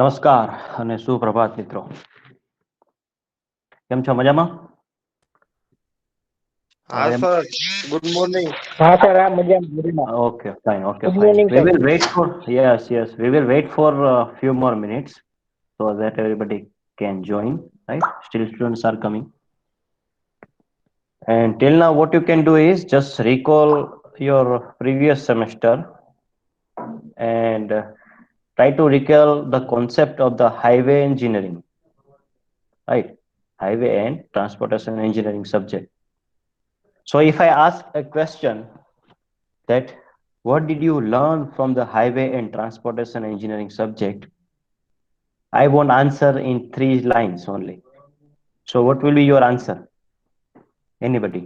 નમસ્કાર અને સુપ્રભાત મિત્રો. કેમ છો? મજામાં? હા સર, ગુડ મોર્નિંગ. હા સર, આ મજામાં. Okay, fine. Okay, Good fine. morning, We sir. will wait for, yes. We will wait for a few more minutes so that everybody can join, right? Still students are coming. And till now, what you can do is just recall your previous semester and try to recall the concept of the highway engineering, right? Highway and transportation engineering subject. So if I ask a question that what did you learn from the highway and transportation engineering subject, I won't answer in 3 lines only. So what will be your answer? Anybody?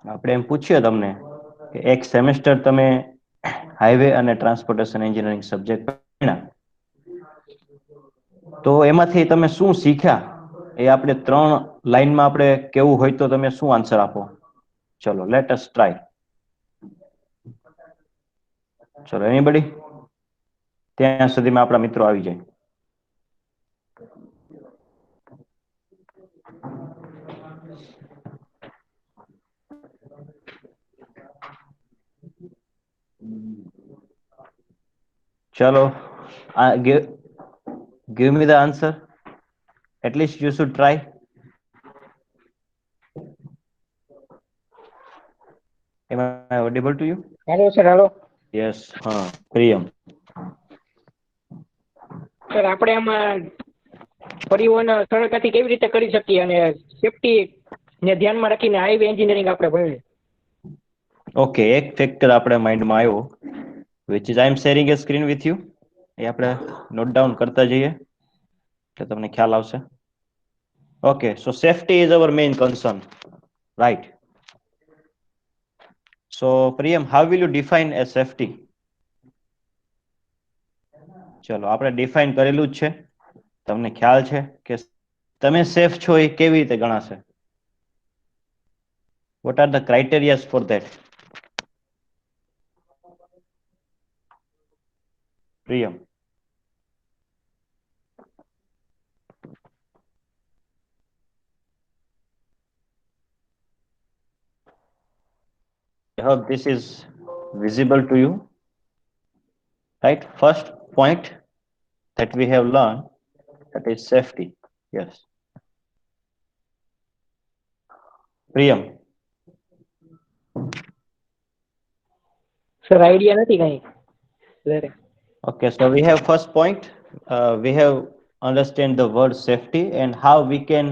આપણે એમ પૂછીએ તમને કે એક semester તમે highway અને transportation engineering subject ભણ્યા તો એમાંથી તમે શું શીખ્યા એ આપણે 3 લાઈનમાં આપણે કેવું હોય તો તમે શું આન્સર આપો? ચલો, લેટ અસ ટ્રાય. ચલો, એનીબડી? ત્યાં સુધીમાં આપણા મિત્રો આવી જાય. ચલો, give me the answer. At least you should try. Am I audible to you? Hello, sir. Hello. Yes. Priyam. Sir, આપણે આમાં પરિવહન સરળતાથી કેવી રીતે કરી શકીએ અને સેફટી ને ધ્યાનમાં રાખીને હાઈવે એન્જિનિયરિંગ આપણે ભણીએ. ઓકે, એક ફેક્ટર આપણે માઇન્ડમાં આવ્યો which is I am sharing a screen with you. એ આપણે નોટ ડાઉન કરતા જઈએ એટલે તમને ખ્યાલ આવશે. Okay, so safety is our main concern, right? So Priyam, how will you define as safety? ચલો, આપણે ડિફાઇન કરેલું જ છે. તમને ખ્યાલ છે કે તમે સેફ છો એ કેવી રીતે ગણાશે? What are the criteria for that? Priyam. I hope this is visible to you. Right? First point that we have learned, that is safety. Yes. Priyam. Sir, idea નથી કઈ. Okay, so we have first point. We have understand the word safety and how we can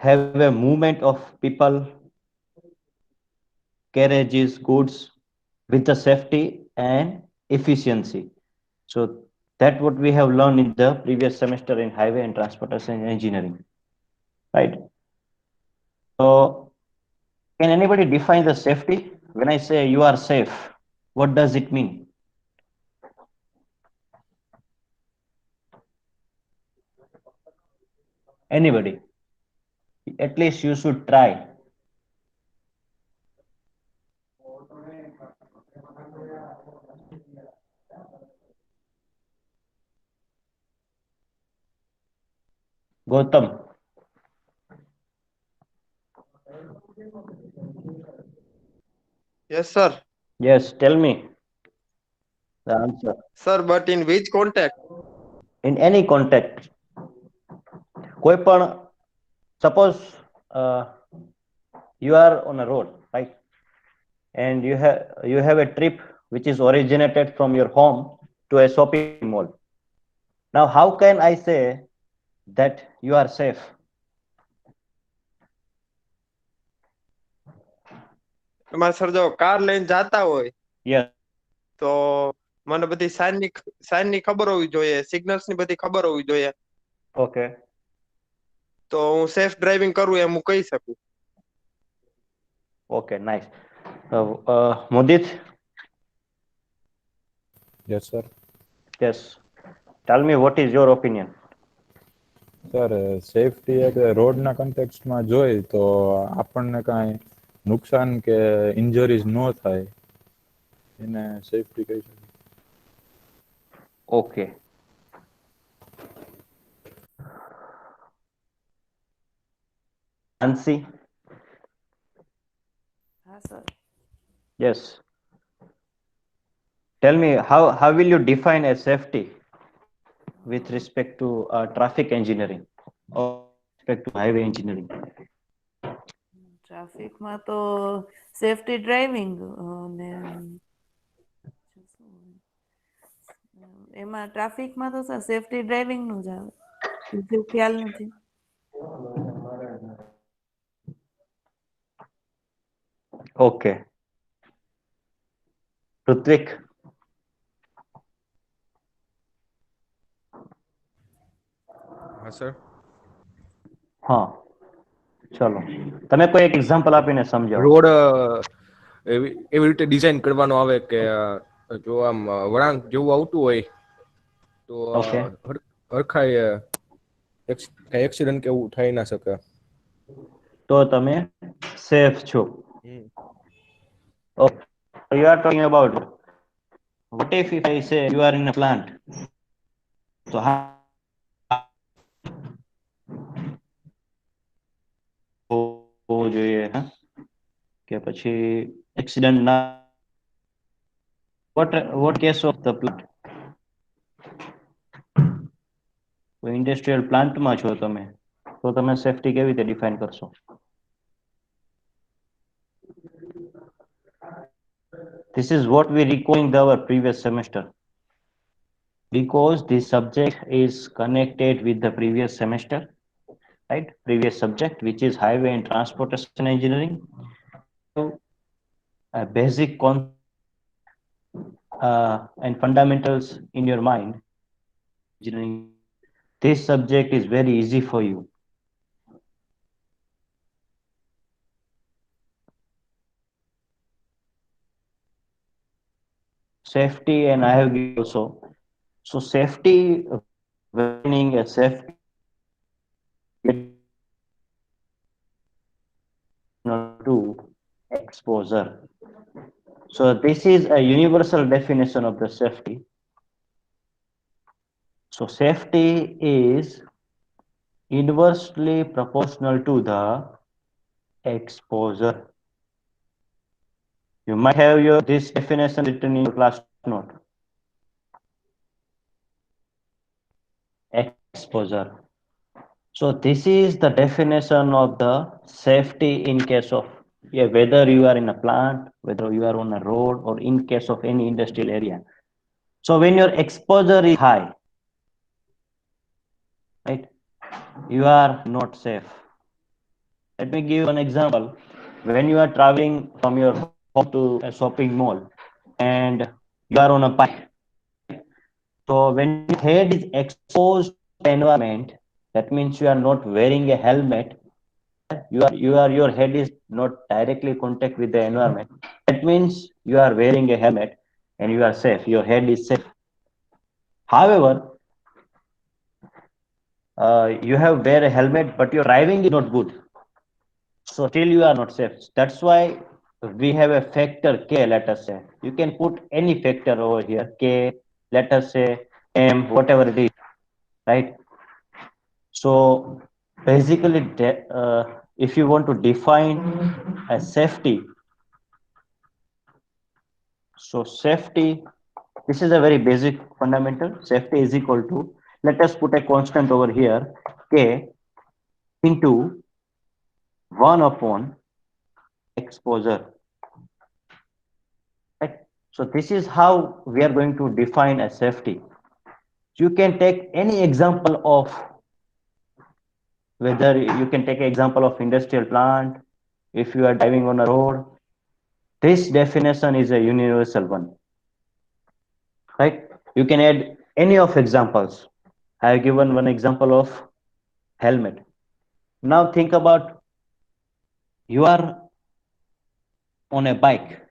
have a movement of people, carriages, goods with the safety and efficiency. So that what we have learned in the previous semester in highway and transportation engineering, right? So can anybody define the safety? When I say you are safe, what does it mean? Anybody? At least you should try. Gautam. Yes, sir. Yes, tell me the answer. Sir, but in which context? In any context. કોઈ પણ, suppose you are on a road, right? And you have a trip which is originated from your home to a shopping mall. Now, how can I say that you are safe? એમાં sir જો car લઈને જાતા હોય Yes. તો મને બધી sign ની ખબર હોવી જોઈએ, સિગ્નલ્સ ની બધી ખબર હોવી જોઈએ. Okay. તો હું સેફ ડ્રાઇવિંગ કરું એમ હું કહી શકું. Okay, nice. Mudit? Yes, sir. Yes. Tell me what is your opinion? Sir, safety એટલે રોડના કન્ટેક્સ્ટમાં જોઈ તો આપણને કાંઈ નુકસાન કે ઇન્જરીઝ ન થાય એને સેફટી કહી શકીએ. Okay. Nancy? sir. Yes. Tell me, how will you define a safety with respect to traffic engineering or respect to highway engineering? ટ્રાફિકમાં તો સેફટી ડ્રાઇવિંગ ને એમાં ટ્રાફિકમાં તો સર સેફટી ડ્રાઇવિંગનું જ આવે, બીજું ખ્યાલ નથી. Okay. ઋત્વિક? હા સર. હા, ચલો તમે કોઈ એક એક્ઝામ્પલ આપીને સમજાવો. રોડ એવી રીતે ડિઝાઇન કરવાનો આવે કે જો આમ વળાંક જેવું આવતું હોય તો Okay. હરખાઈ કઈ એક્સિડન્ટ કે એવું થઈ ના શકે. તો તમે સેફ છો. હમ. Okay. So you are talking about what if I say you are in a plant? So how હોવું જોઈએ કે પછી એક્સિડન્ટ ના what case of the plant? Industrial પ્લાન્ટમાં છો તમે તો તમે સેફટી કેવી રીતે ડિફાઇન કરશો? This is what we recalling our previous semester because this subject is connected with the previous semester, right? Previous subject, which is highway and transportation engineering. So, a basic concept and fundamentals in your mind. Engineering. This subject is very easy for you. Safety, and I have given also. So safety, meaning a safety to exposure. So this is a universal definition of the safety. So safety is inversely proportional to the exposure. You might have this definition written in your class note. Exposure. So this is the definition of the safety in case of whether you are in a plant, whether you are on a road, or in case of any industrial area. So when your exposure is high, right, you are not safe. Let me give you an example. When you are traveling from your home to a shopping mall and you are on a bike, so when your head is exposed to the environment, that means you are not wearing a helmet. Your head is not directly contact with the environment. That means you are wearing a helmet and you are safe. Your head is safe. However, you have wear a helmet, but your driving is not good. So still you are not safe. That's why we have a factor K, let us say. You can put any factor over here, K, let us say M, whatever it is, right? So basically, if you want to define a safety, so safety, this is a very basic fundamental. Safety is equal to, let us put a constant over here, K into 1 upon exposure. Right? So this is how we are going to define a safety. You can take any example of, whether you can take an example of industrial plant, if you are driving on a road, this definition is a universal one, right? You can add any of examples. I have given one example of helmet. Now think about, you are on a bike,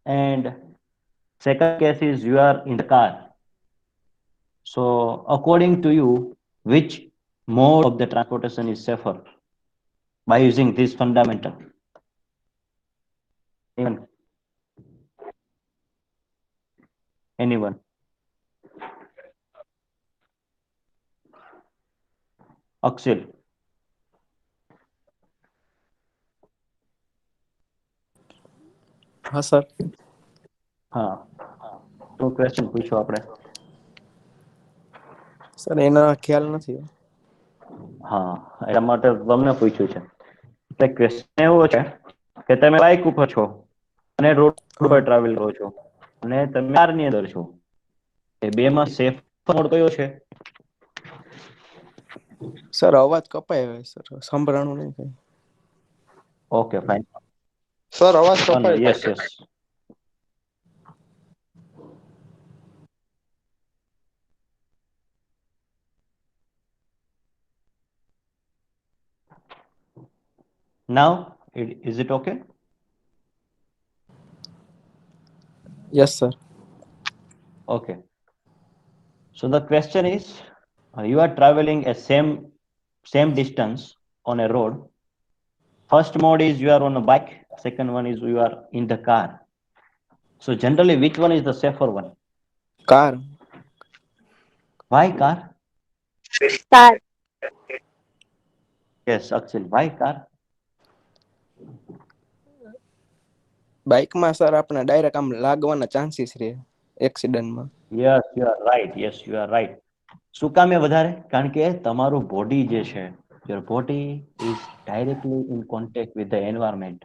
and second case is you are in the car. So according to you, which mode of the transportation is safer by using this fundamental? Anyone? Akshil. હા sir. હા, તો question પૂછો આપણે. Sir એના ખ્યાલ નથી. હા, એના માટે તમને પૂછ્યું છે. એટલે ક્વેશ્ચન એવો છે કે તમે બાઇક ઉપર છો અને રોડ પર હા ટ્રાવેલ કરો છો અને તમે કારની અંદર છો. એ બેમાં સેફ મોડ કયો છે? સર અવાજ કપાય હવે સર, સંભળાણું નહીં કઈ. Okay fine. સર અવાજ કપાય છે. Yes yes. Now, is it okay? Yes sir. Okay. So the question is, you are traveling a same distance on a road. First mode is you are on a bike. Second one is you are in the car. So generally, which one is the safer one? Car. Why car? Car. Yes, Akshil. Why car? બાઇકમાં sir આપણે direct આમ લાગવાના chances રહે એક્સિડન્ટમાં. Yes, you are right. Yes, you are right. શું કામ એ વધારે? કારણ કે તમારું બોડી જે છે, your body is directly in contact with the environment.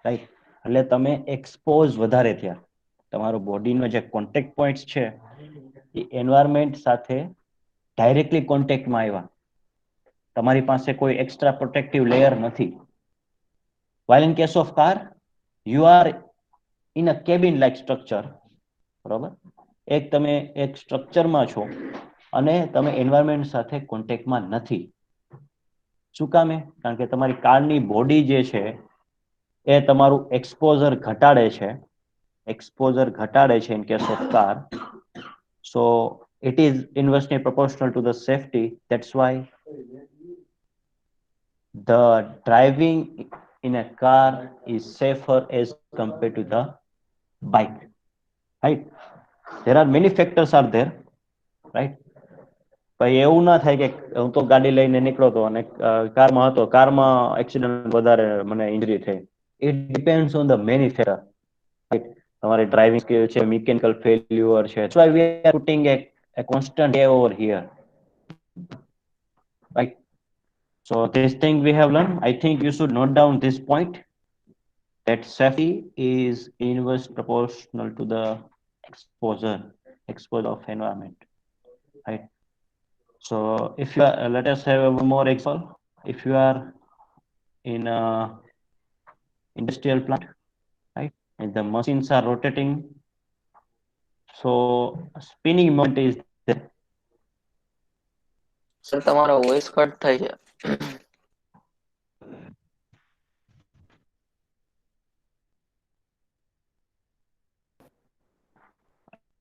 Right, એટલે તમે એક્સપોઝ વધારે થયા. તમારું બોડીનો જે કોન્ટેક્ટ પોઈન્ટ્સ છે એ એન્વાયરમેન્ટ સાથે ડાયરેક્ટલી કોન્ટેક્ટમાં આવ્યા. તમારી પાસે કોઈ એક્સ્ટ્રા પ્રોટેક્ટિવ લેયર નથી. while in case of car you are in a cabin like structure. બરોબર, તમે એક સ્ટ્રક્ચરમાં છો અને તમે એન્વાયરમેન્ટ સાથે કોન્ટેક્ટમાં નથી. શું કામે? કારણ કે તમારી કારની બોડી જે છે એ તમારું એક્સપોઝર ઘટાડે છે. in case of car. So it is inversely proportional to the safety. That's why the driving in a car is safer as compared to the bike. Right? There are many factors are there. Right? ભાઈ એવું ના થાય કે હું તો ગાડી લઈને નીકળો અને કારમાં હતો, કારમાં એક્સિડન્ટ વધારે મને ઇન્જરી થઈ. It depends on the many factors. Right? તમારી ડ્રાઇવિંગ સ્કિલ છે, મિકેનિકલ ફેલ્યુઅર છે. That's why we are putting a constant day over here. Right? So this thing we have learned. I think you should note down this point, that safety is inverse proportional to the exposure of environment. Right? So if you are, let us have one more example. If you are in a industrial plant, right, and the machines are rotating, so spinning moment is there. Sir તમારો voice cut થાય છે.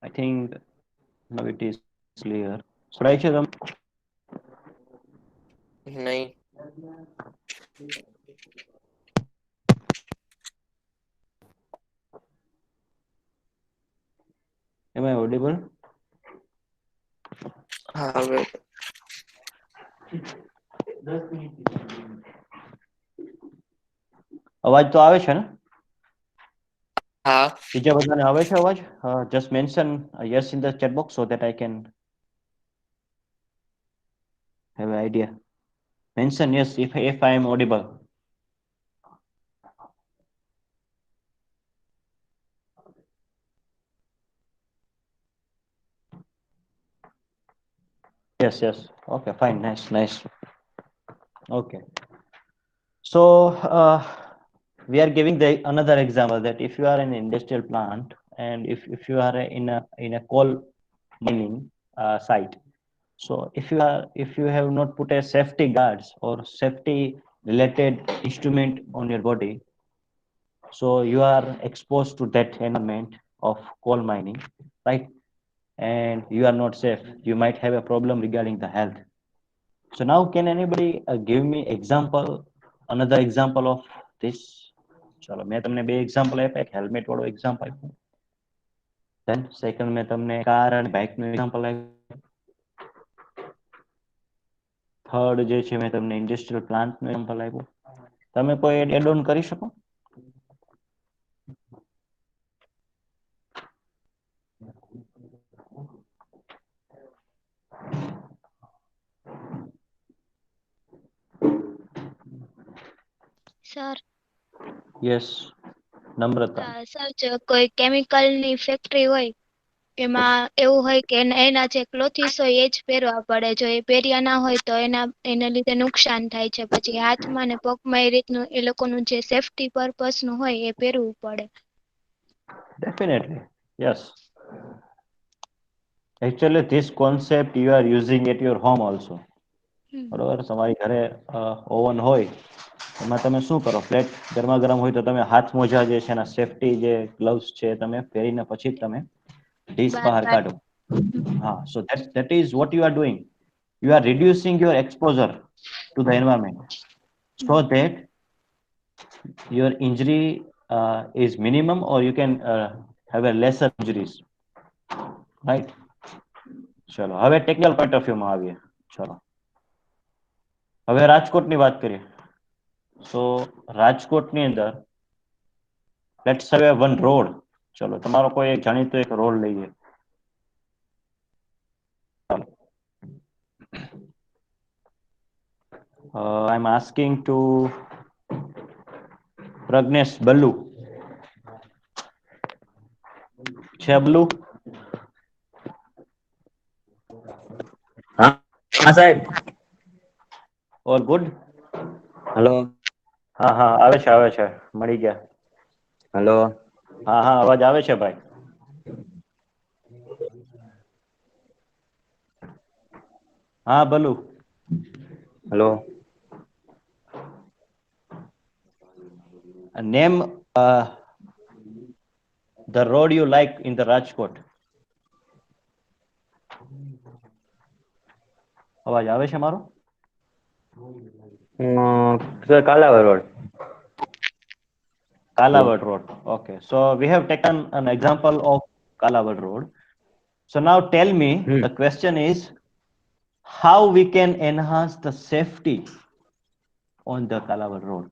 I think now it is clear. Should I show them? નહીં. Am I audible? હા હવે અવાજ તો આવે છે ને? હા. બીજા બધાને આવે છે અવાજ? Just mention yes in the chat box so that I can have an idea. Mention yes if I am audible. Yes. Okay, fine. Nice. Okay. So we are giving another example, that if you are in an industrial plant and if you are in a coal mining site. So if you have not put a safety guards or safety related instrument on your body, so you are exposed to that environment of coal mining, right? And you are not safe. You might have a problem regarding the health. So now, can anybody give me another example of this? ચલો, મેં તમને બે example આપ્યા, એક helmet વાળો example આપ્યો, than second મેં તમને કાર અને બાઇક નું એક્ઝામ્પલ આપ્યું. થર્ડ જે છે મેં તમને ઇન્ડસ્ટ્રીયલ પ્લાન્ટનું એક્ઝામ્પલ આપ્યું. તમે કોઈ એડ ઓન કરી શકો? સર યસ, નમ્રતા. સર જો કોઈ કેમિકલની ફેક્ટરી હોય એમાં એવું હોય કે એના જે ક્લોથીસ હોય એ જ પહેરવા પડે, જો એ પહેર્યા ના હોય તો એના લીધે નુકસાન થાય છે. પછી હાથમાં ને પગમાં એ રીતનું એ લોકોનું જે સેફ્ટી પર્પસનું હોય એ પહેરવું પડે. Definitely, yes. Actually, this concept you are using at your home also. બરોબર, તમારી ઘરે ઓવન હોય એમાં તમે શું કરો, પ્લેટ ગરમા ગરમ હોય તો તમે હાથ મોજા જે છે એના સેફટી જે ગ્લવ્સ છે તમે પહેરીને પછી જ તમે ડીશ બહાર બહાર કાઢ. કાઢો. હા, so that is what you are doing. You are reducing your exposure to the environment so that your injury is minimum or you can have a lesser injuries, right? ચલો હવે ટેકનિકલ પોઈન્ટ ઓફ વ્યૂમાં આવીએ. ચલો હવે રાજકોટની વાત કરીએ. સો રાજકોટની અંદર લેટ્સ હવે વન રોડ. ચલો તમારો કોઈ એક જાણીતો એક રોડ લઈએ. આઈ એમ આસ્કિંગ ટુ પ્રજ્ઞેશ બલ્લુ. છે બલ્લુ? હા હા સાહેબ. All good? હલો. હા હા આવે છે મળી ગયા. હલો. હા હા અવાજ આવે છે ભાઈ. હા Ballu. Hello. Name the road you like in the Rajkot. અવાજ આવે છે મારો? Sir Kalawad road. Kalawad Road. Okay, so we have taken an example of Kalawad Road. So now tell me, the question is how we can enhance the safety on the Kalawad Road.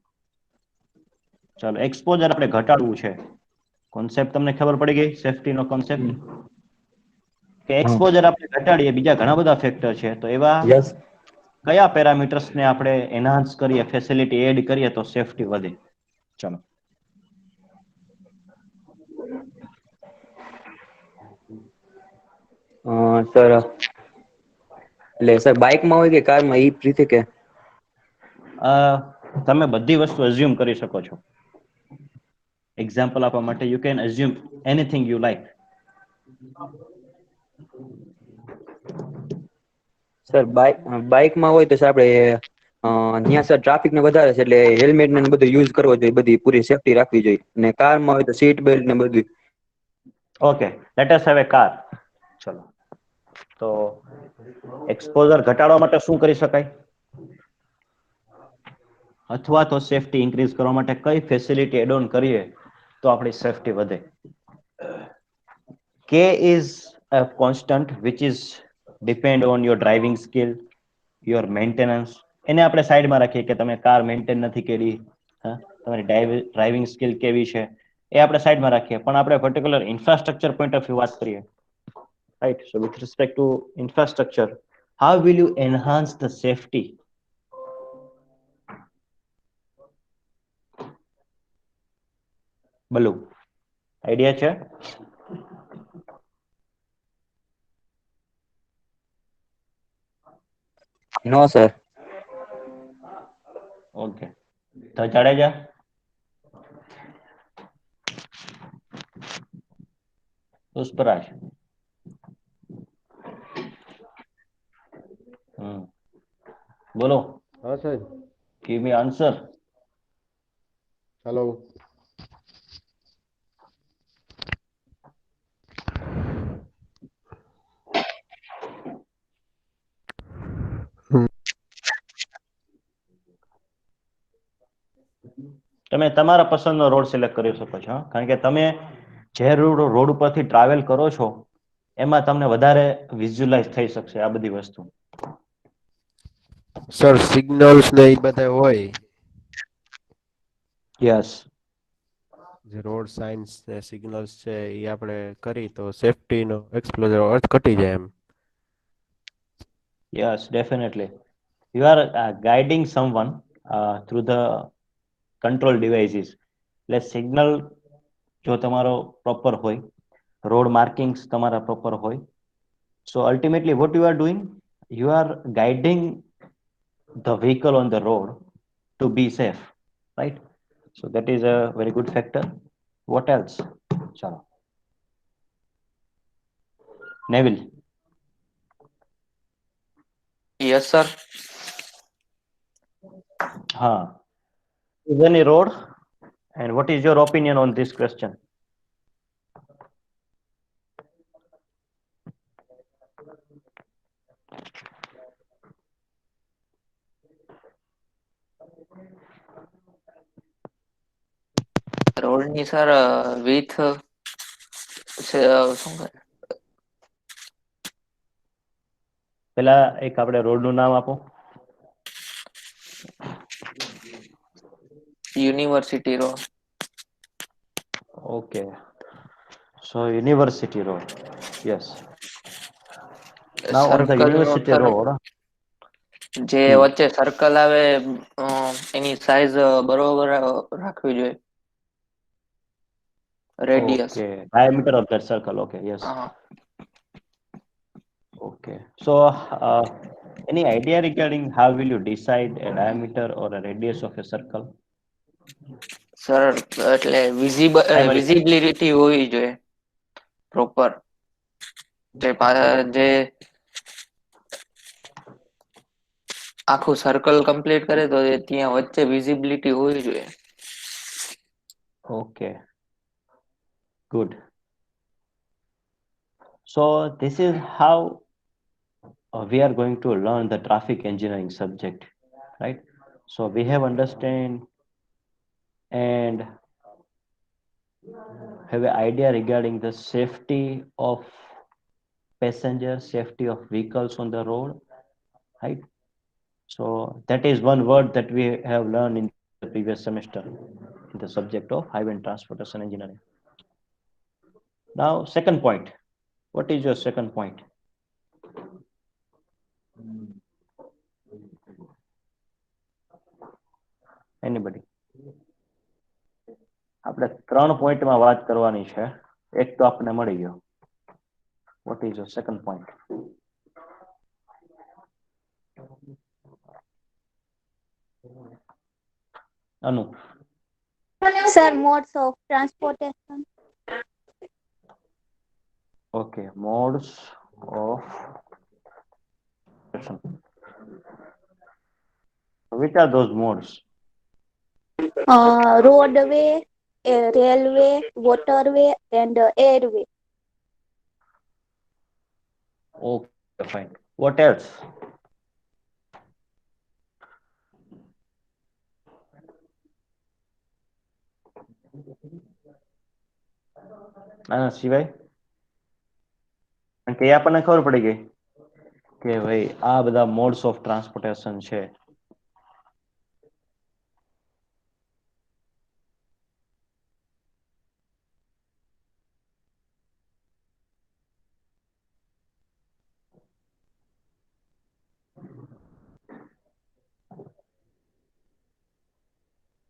ચલો exposure આપણે ઘટાડવું છે. Concept તમને ખબર પડી ગઈ સેફટીનો concept? કે exposure આપણે ઘટાડીએ, બીજા ઘણા બધા ફેક્ટર છે, તો એવા યસ. કયા પેરામીટર્સને આપણે એનહાન્સ કરીએ, ફેસિલિટી એડ કરીએ તો સેફટી વધે? ચલો સર એટલે સર બાઇકમાં હોય કે કારમાં એ રીતે કે તમે બધી વસ્તુ અઝ્યુમ કરી શકો છો. એક્ઝામ્પલ આપવા માટે you can assume anything you like. Sir બાઇકમાં હોય તો સર આપણે ત્યાં સર ટ્રાફિક ને વધારે છે એટલે હેલ્મેટ ને બધું યુઝ કરવો જોઈએ, બધી પૂરી સેફટી રાખવી જોઈએ. ને કારમાં હોય તો સીટ બેલ્ટ ને બધું. Okay, let us have a car. ચલો તો એક્સપોઝર ઘટાડવા માટે શું કરી શકાય, અથવા તો સેફટી ઇન્ક્રીઝ કરવા માટે કઈ ફેસિલિટી એડ ઓન કરીએ તો આપણી સેફટી વધે? કે is a constant which is depend on your driving skill, your maintenance. એને આપણે સાઈડમાં રાખીએ કે તમે કાર મેન્ટેન નથી કરી, તમારી ડ્રાઇવિંગ સ્કિલ કેવી છે એ આપણે સાઈડમાં રાખીએ, પણ આપણે particular infrastructure point of view વાત કરીએ. Right, so with respect to infrastructure, how will you enhance the safety? Ballu, idea છે? નો સર. ઓકે, તો જાડેજા. પુષ્પરાજ. બોલો. હા સાહેબ. give me answer. હેલો. તમે તમારા પસંદનો રોડ સિલેક્ટ કરી શકો છો, કારણ કે તમે જે રોડ ઉપરથી ટ્રાવેલ કરો છો એમાં તમને વધારે વિઝ્યુઅલાઇઝ થઈ શકશે આ બધી વસ્તુ. સર સિગ્નલ્સ ને એ બધા હોય યસ. જે રોડ સાઇન્સ ને સિગ્નલ્સ છે એ આપણે કરી તો સેફટી નો એક્સપ્લોઝર અર્થ ઘટી જાય એમ. Yes, definitely. You are guiding someone through the control devices. એટલે સિગ્નલ જો તમારો પ્રોપર હોય, રોડ માર્કિંગ્સ તમારા પ્રોપર હોય, so ultimately what you are doing, you are guiding the vehicle on the road to be safe, right? So that is a very good factor. What else? Chalo. Neville. Yes sir. Is any road? And what is your opinion on this question? રોડની sir with શું કહે પેલા એક આપણે રોડનું નામ આપો. University road. Okay. So University Road. Yes. Now on the circle નો University સર Road. જે વચ્ચે સર્કલ આવે એની સાઈઝ બરોબર રાખવી જોઈએ. Radius. Okay. Diameter of that circle. Okay. Yes. Okay. So any idea regarding how will you decide a diameter or a radius of a circle? Sir એટલે visibility હોવી જોઈએ proper. જે આખું સર્કલ કમ્પ્લીટ કરે તો ત્યાં વચ્ચે વિઝિબિલિટી હોવી જોઈએ. Okay. Good. So this is how we are going to learn the traffic engineering subject, right? So we have understand and have an idea regarding the safety of passengers, safety of vehicles on the road, right? So that is one word that we have learned in the previous semester in the subject of highway and transportation engineering. Now, second point. What is your second point? Anybody? આપણે ત્રણ પોઈન્ટમાં વાત કરવાની છે. એક તો આપણને મળી ગયો. What is your second point? Anu. Sir, modes of transportation. Okay, modes of transportation. Which are those modes? Roadway, railway, waterway, and airway. Okay, fine. What else? આના સિવાય કે આપણને ખબર પડી ગઈ કે ભાઈ આ બધા મોડ્સ ઓફ ટ્રાન્સપોર્ટેશન છે.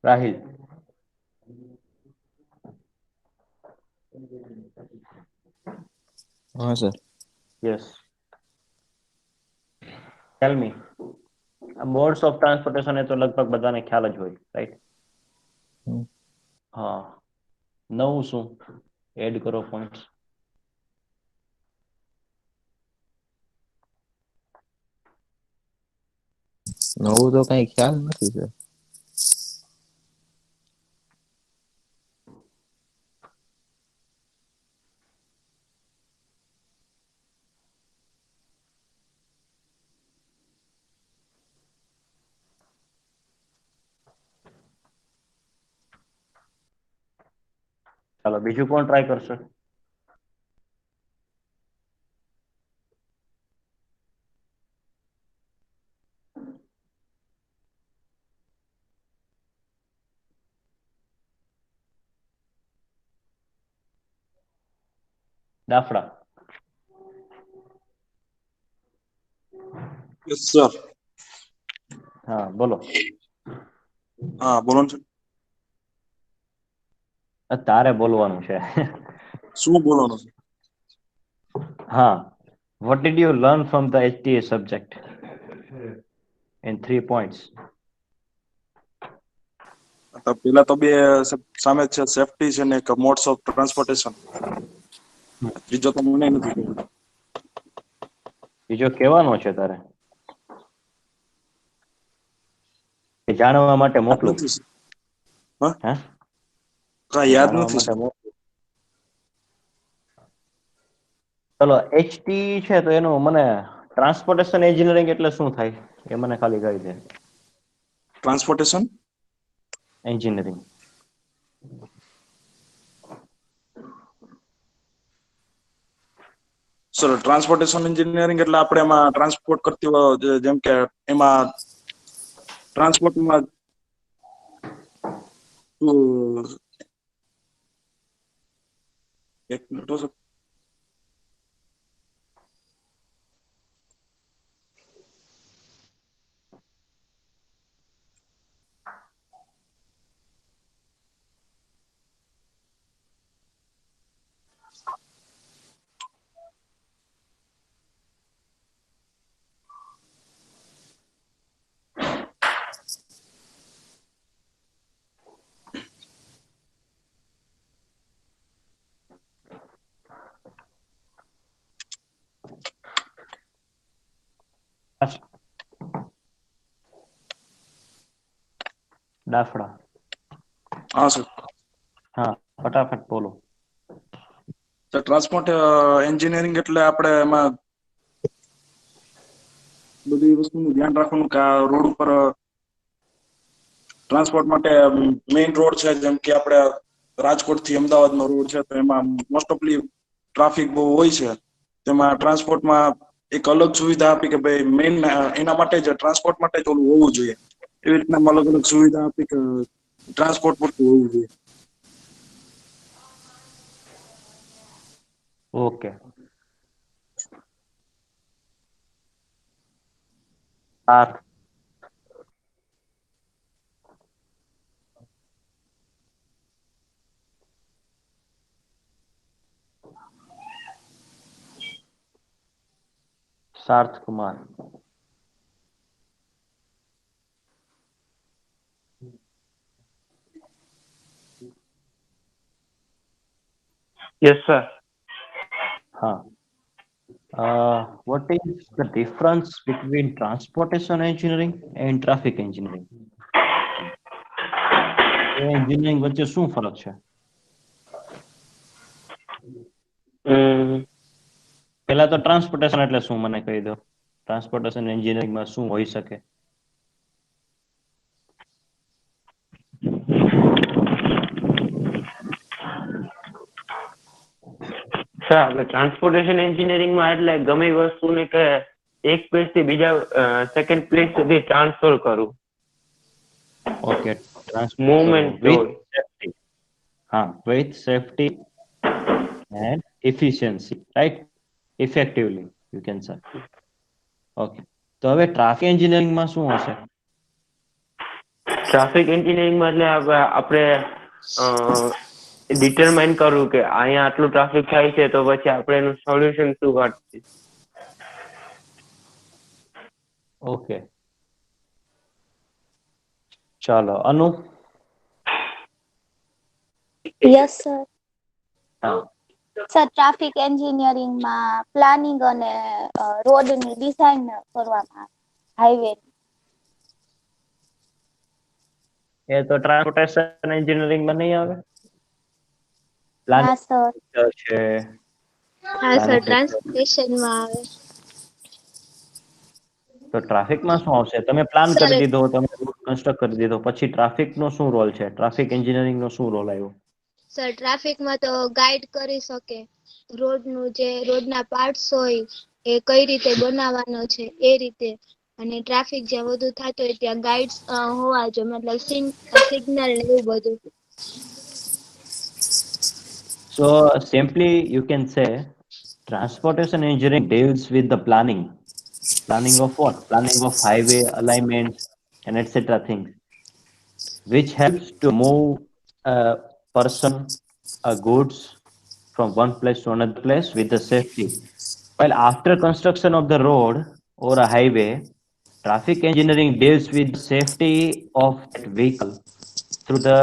રાહિલ. હા sir. Yes. Tell me. Modes of transportation એ તો લગભગ બધાને ખ્યાલ જ હોય, રાઈટ? હા. નવું શું? એડ કરો પોઈન્ટ્સ. નવું તો કઈ ખ્યાલ નથી સર. ચાલો બીજું કોણ ટ્રાય કરશે? દાફડા. Yes sir. હા બોલો. હા બોલો ને. તારે બોલવાનું છે. શું બોલવાનું છે? હા. What did you learn from the HTA subject in 3 points? પેલા તો બે સામે છે, સેફટી છે ને એક મોડ્સ ઓફ ટ્રાન્સપોર્ટેશન. ત્રીજો તો મને નથી ખબર. બીજો કહેવાનો છે તારે કે જાણવા માટે મોકલું? હા કઈ યાદ જાણવા નથી માટે મોકલું. ચલો HT છે તો એનું મને ટ્રાન્સપોર્ટેશન એન્જિનિયરિંગ એટલે શું થાય એ મને ખાલી કહી દે. Transportation engineering. Sir transportation engineering એટલે આપણે એમાં ટ્રાન્સપોર્ટ કરતી હોય જેમ કે એમાં ટ્રાન્સપોર્ટમાં એક મિનિટ હો સર. દાફડા. હા સર. હા ફટાફટ બોલો. સર ટ્રાન્સપોર્ટ એન્જિનિયરિંગ એટલે આપણે એમાં બધી વસ્તુનું ધ્યાન રાખવાનું કે આ રોડ ઉપર ટ્રાન્સપોર્ટ માટે મેઇન રોડ છે જેમ કે આપણે રાજકોટ થી અમદાવાદનો રોડ છે તો એમાં મોસ્ટ ઓફલી ટ્રાફિક બહુ હોય છે. તેમાં ટ્રાન્સપોર્ટમાં એક અલગ સુવિધા આપી કે ભાઈ મેઇન એના માટે જ ટ્રાન્સપોર્ટ માટે જ ઓલું હોવું જોઈએ. એવી રીતના અલગ અલગ સુવિધા આપી કે ટ્રાન્સપોર્ટ પૂરતું હોવું જોઈએ. ઓકે. હા. સાર્થ કુમાર. Yes sir. હા. What is the difference between transportation engineering and traffic engineering? Engineering વચ્ચે શું ફરક છે? પહેલા તો ટ્રાન્સપોર્ટેશન એટલે શું મને કહી દો. ટ્રાન્સપોર્ટેશન એન્જિનિયરિંગમાં શું હોઈ શકે? સર આપણે ટ્રાન્સપોર્ટેશન એન્જિનિયરિંગમાં એટલે ગમે એ વસ્તુને કે એક પ્લેસ થી બીજા સેકન્ડ પ્લેસ સુધી ટ્રાન્સફર કરવું. ઓકે. Movement with safety. હા, with safety and efficiency, right? Effectively, you can say. Okay. તો હવે ટ્રાફિક એન્જિનિયરિંગમાં શું હશે? ટ્રાફિક એન્જિનિયરિંગમાં એટલે આપણે ડિટરમાઇન કરવું કે અહીંયા આટલું ટ્રાફિક થાય છે તો પછી આપણે એનું સોલ્યુશન શું કાઢશું. ઓકે. ચાલો અનુ. Yes sir. હા. સર ટ્રાફિક એન્જિનિયરિંગમાં પ્લાનિંગ અને રોડની ડિઝાઇન કરવામાં હાઈવે. એ તો ટ્રાન્સપોર્ટેશન એન્જિનિયરિંગમાં નહીં આવે? હા સર. છે. હા સર ટ્રાન્સપોર્ટેશનમાં આવે. તો ટ્રાફિકમાં શું આવશે? તમે પ્લાન સર કરી દીધો, તમે રૂટ કન્સ્ટ્રક્ટ કરી દીધો, પછી ટ્રાફિકનો શું રોલ છે? ટ્રાફિક એન્જિનિયરિંગનો શું રોલ આવ્યો? સર ટ્રાફિકમાં તો ગાઈડ કરી શકે રોડનું જે રોડના પાર્ટ્સ હોય એ કઈ રીતે બનાવવાનો છે એ રીતે, અને ટ્રાફિક જ્યાં વધુ થતો હોય ત્યાં ગાઈડ્સ હોવા જોઈએ, મતલબ સિગ્નલ ને એવું બધું. So simply you can say Transportation engineering deals with the planning. Planning of what? Planning of highway alignments and etc. things, which helps to move a person, goods from one place to another place with the safety. While after construction of the road or a highway, traffic engineering deals with the safety of that vehicle through the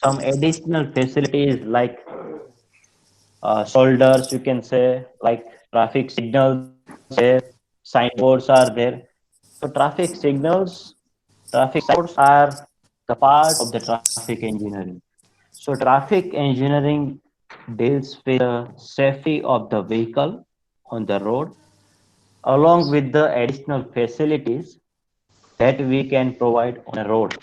some additional facilities like shoulders, you can say, like traffic signals there, signboards are there. So traffic signals, traffic signboards are the part of the traffic engineering. So traffic engineering deals with the safety of the vehicle on the road along with the additional facilities that we can provide on a road.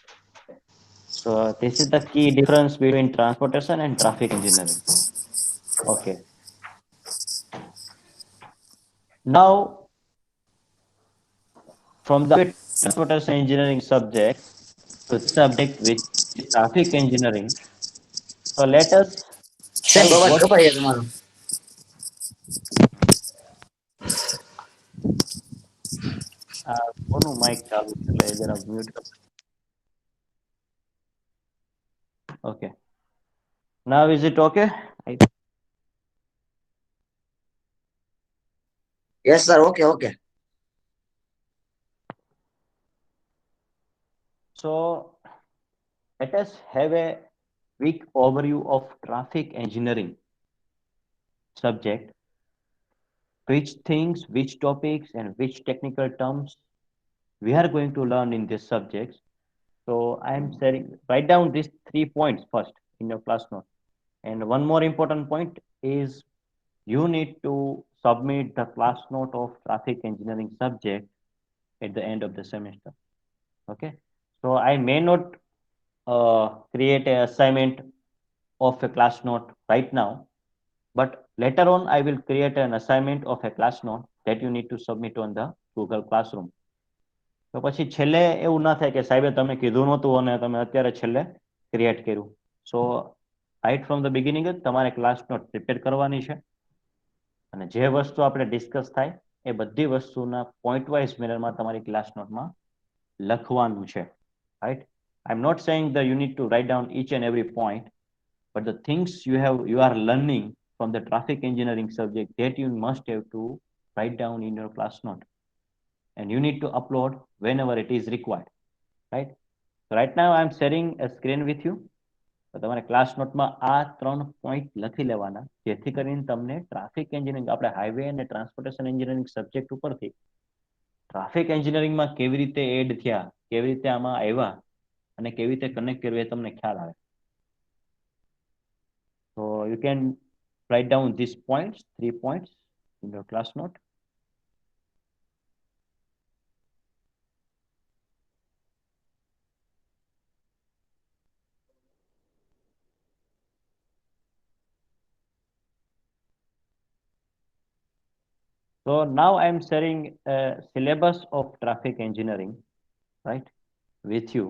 So this is the key difference between transportation and traffic engineering. Okay. Now, from the transportation engineering subject to the subject which is traffic engineering. So let us સાહેબ check અવાજ what કપાય છે તમારો. કોનું mic ચાલુ છે એટલે જરા mute કર. Okay. Now is it okay? Yes sir okay okay. So let us have a quick overview of traffic engineering subject. Which things, which topics, and which technical terms we are going to learn in this subject. So I am sharing, write down these 3 points first in your class note. And one more important point is you need to submit the class note of traffic engineering subject at the end of the semester. Okay. So I may not create an assignment of a class note right now, but later on I will create an assignment of a class note that you need to submit on the Google Classroom. તો પછી છેલ્લે એવું ના થાય કે સાહેબે તમે કીધું નહોતું અને તમે અત્યારે છેલ્લે ક્રિએટ કર્યું. સો રાઈટ ફ્રોમ ધ બિગિનિંગ જ તમારે ક્લાસ નોટ પ્રિપેર કરવાની છે અને જે વસ્તુ આપણે ડિસ્કસ થાય એ બધી વસ્તુના પોઈન્ટ વાઇઝ મેનરમાં તમારી ક્લાસ નોટમાં લખવાનું છે. Right. I am not saying the you need to write down each and every point, but the things you are learning from the traffic engineering subject that you must have to write down in your class note, and you need to upload whenever it is required, right? So right now I am sharing a screen with you. તો તમારે class નોટમાં આ 3 point લખી લેવાના જેથી કરીને તમને traffic engineering આપણે હાઈવે અને ટ્રાન્સપોર્ટેશન એન્જિનિયરિંગ સબ્જેક્ટ ઉપરથી ટ્રાફિક એન્જિનિયરિંગમાં કેવી રીતે એડ થયા, કેવી રીતે આમાં આવ્યા અને કેવી રીતે કનેક્ટ કરવું એ તમને ખ્યાલ આવે. So you can write down these points, 3 points in your class note. So now I am sharing a syllabus of traffic engineering, right, with you.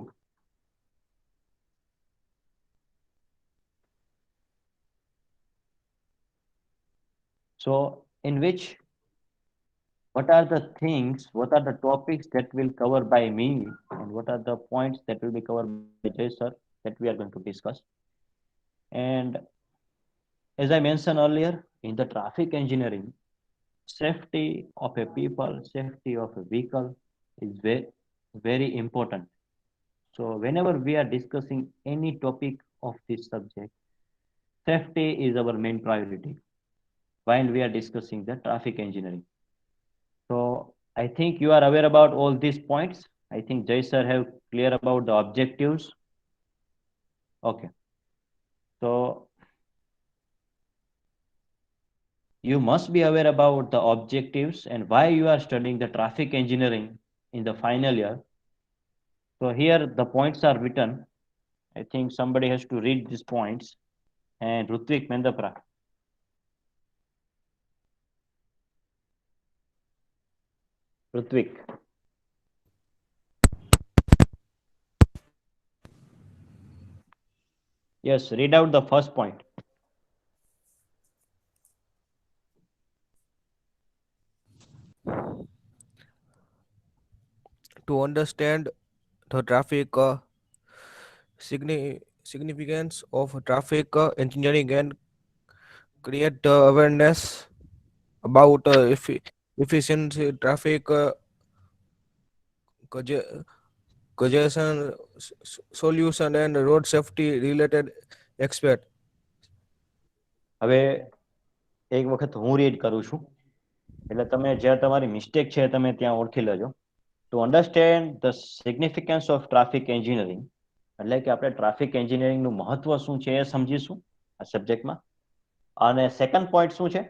So in which, what are the things, what are the topics that will cover by me and what are the points that will be covered by Jay sir that we are going to discuss. And as I mentioned earlier, in the traffic engineering, safety of a people, safety of a vehicle is very, very important. So whenever we are discussing any topic of this subject, safety is our main priority while we are discussing the traffic engineering. So I think you are aware about all these points. I think Jay sir have clear about the objectives. Okay. So you must be aware about the objectives and why you are studying the traffic engineering in the final year. So here the points are written. I think somebody has to read these points. And Rutvik Mendapra. Rutvik. Yes, read out the first point. to understand the traffic significance of traffic engineering and create awareness about efficiency, traffic conge- congestion solution, and road safety related expert. હવે એક વખત હું read કરું છું, એટલે તમે જ્યાં તમારી મિસ્ટેક છે તમે ત્યાં ઓળખી લેજો. To understand the significance of traffic engineering, એટલે કે આપણે ટ્રાફિક એન્જિનિયરિંગનું મહત્વ શું છે એ સમજીશું આ સબ્જેક્ટમાં. અને સેકન્ડ પોઈન્ટ શું છે?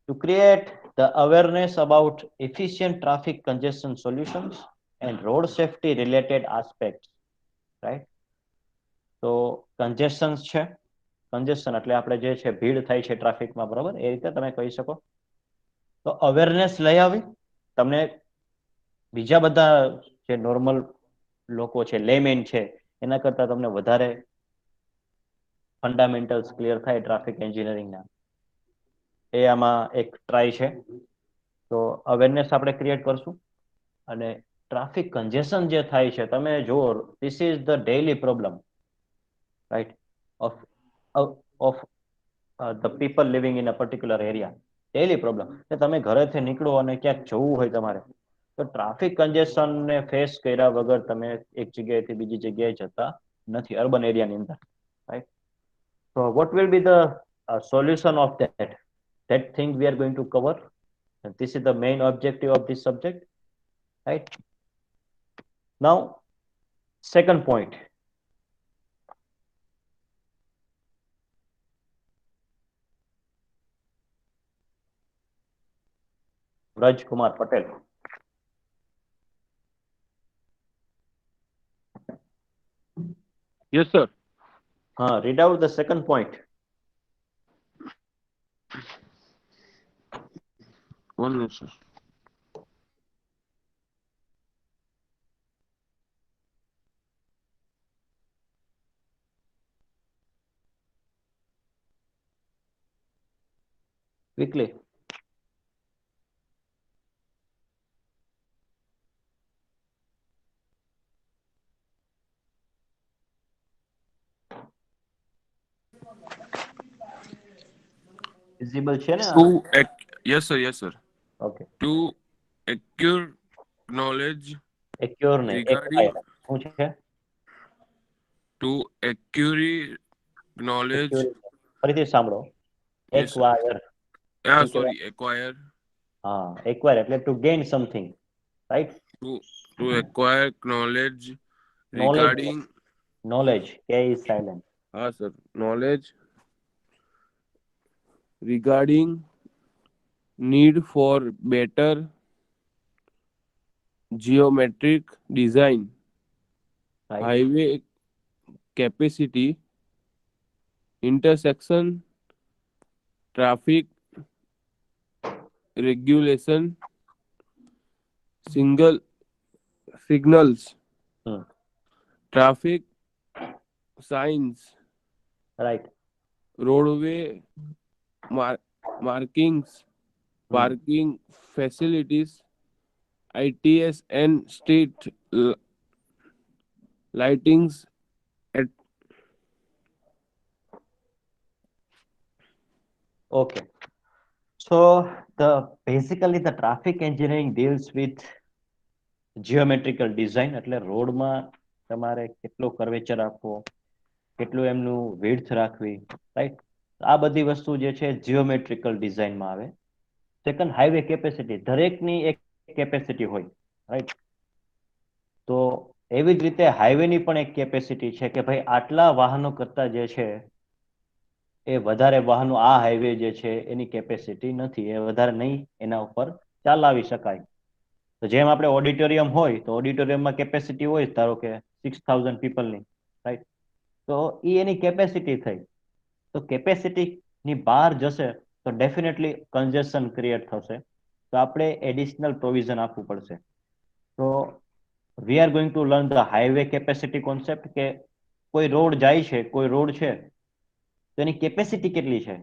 To create the awareness about efficient traffic congestion solutions and road safety related aspect, right? તો કન્જેશન્સ છે, કન્જેશન એટલે આપણે જે છે ભીડ થાય છે ટ્રાફિકમાં, બરાબર? એ રીતે તમે કહી શકો. તો અવેરનેસ લઈ આવી તમને બીજા બધા જે નોર્મલ લોકો છે, લેમેન છે, એના કરતાં તમને વધારે ફંડામેન્ટલ્સ ક્લિયર થાય ટ્રાફિક એન્જિનિયરિંગના, એ આમાં એક ટ્રાય છે. તો અવેરનેસ આપણે ક્રિએટ કરશું. અને ટ્રાફિક કન્જેશન જે થાય છે, તમે જુઓ, this is the daily problem, right, of the people living in a particular area. Daily problem કે તમે ઘરેથી નીકળો અને ક્યાંક જવું હોય તમારે, તો ટ્રાફિક કન્જેશનને ફેસ કર્યા વગર તમે એક જગ્યાએથી બીજી જગ્યાએ જતા નથી અર્બન એરિયાની અંદર, right? So what will be the solution of that? That thing we are going to cover. And this is the main objective of this subject, right? Now, second point. Raj Kumar Patel. Yes, sir. Read out the second point. One minute, sir. Quickly. Visible છે ને? Yes, sir. Yes, sir. Okay. To acquire knowledge Acquire ને regarding શું છે? to acquire knowledge. ફરીથી સાંભળો. Yes, sir. Acquire. Yeah, sorry, acquire. Acquire એટલે to gain something, right? To acquire knowledge regarding knowledge. K is silent. sir, knowledge regarding need for better geometric design, Right. highway capacity, intersection, traffic regulation, single signals, traffic signs, right, roadway markings, parking facilities, ITS and street lightings at Okay. So basically the traffic engineering deals with geometrical design, એટલે રોડમાં તમારે કેટલો curvature આપવો, કેટલું એમનું width રાખવી, right? આ બધી વસ્તુ જે છે જીઓમેટ્રિકલ ડિઝાઇનમાં આવે. સેકન્ડ, હાઈવે કેપેસિટી, દરેકની એક કેપેસિટી હોય, રાઈટ? તો એવી જ રીતે હાઈવેની પણ એક કેપેસિટી છે કે ભાઈ આટલા વાહનો કરતા જે છે એ વધારે વાહનો આ હાઈવે જે છે એની કેપેસિટી નથી, એ વધારે નહીં એના ઉપર ચલાવી શકાય. તો જેમ આપણે ઓડિટોરિયમ હોય તો ઓડિટોરિયમમાં કેપેસિટી હોય ધારો કે 6000 પીપલની, રાઈટ? તો એ એની કેપેસિટી થઈ. તો કેપેસિટીની બહાર જશે તો ડેફિનેટલી કન્જેશન ક્રિએટ થશે, તો આપણે એડિશનલ પ્રોવિઝન આપવું પડશે. તો we are going to learn the highway capacity concept, કે કોઈ રોડ જાય છે, કોઈ રોડ છે તો એની કેપેસિટી કેટલી છે.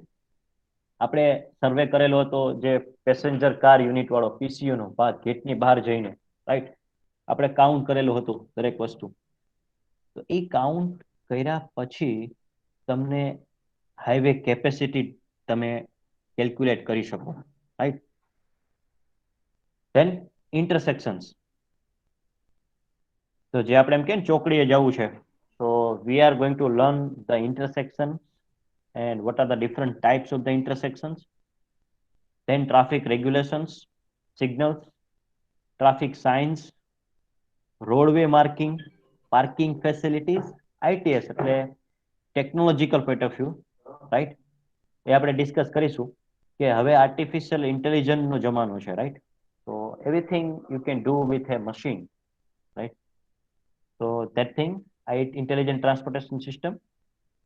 આપણે સર્વે કરેલો હતો જે પેસેન્જર કાર યુનિટ વાળો PCU નો ભાગ ગેટની બહાર જઈને, રાઈટ? આપણે કાઉન્ટ કરેલું હતું દરેક વસ્તુ. તો એ કાઉન્ટ કર્યા પછી તમને હાઈવે કેપેસિટી તમે કેલ્ક્યુલેટ કરી શકો, રાઈટ? Than intersections. તો જે આપણે એમ કે ચોકડીએ જવું છે, so we are going to learn the intersection and what are the different types of the intersections. Then traffic regulations, signals, traffic signs, roadway marking, parking facilities, ITS એટલે technological point of view, right? એ આપણે discuss કરીશું કે હવે artificial ઇન્ટેલિજન્સનો જમાનો છે, right? So everything you can do with a machine, right? So that thing, intelligent transportation system,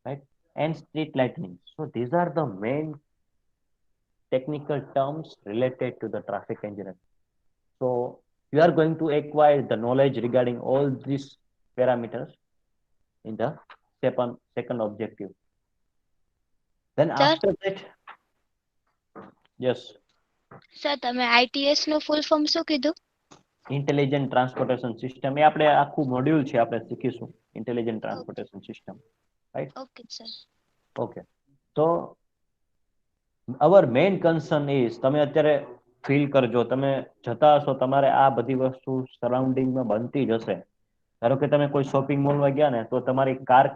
right? And street lighting. So these are the main technical terms related to the traffic engineering. So you are going to acquire the knowledge regarding all these parameters in the second objective. Then Sir? after that, yes, sir તમે ITS નું full form શું કીધું? Intelligent transportation system. એ આપણે આખું module છે, આપણે શીખીશું intelligent transportation system, right? Okay sir. Okay. તો અવર મેઇન કન્સર્ન ઇઝ, તમે અત્યારે ફીલ કરજો, તમે જતા હશો, તમારે આ બધી વસ્તુ સરાઉન્ડિંગમાં બનતી જ હશે. ધારો કે તમે કોઈ શોપિંગ મોલમાં ગયા ને, તો તમારી કાર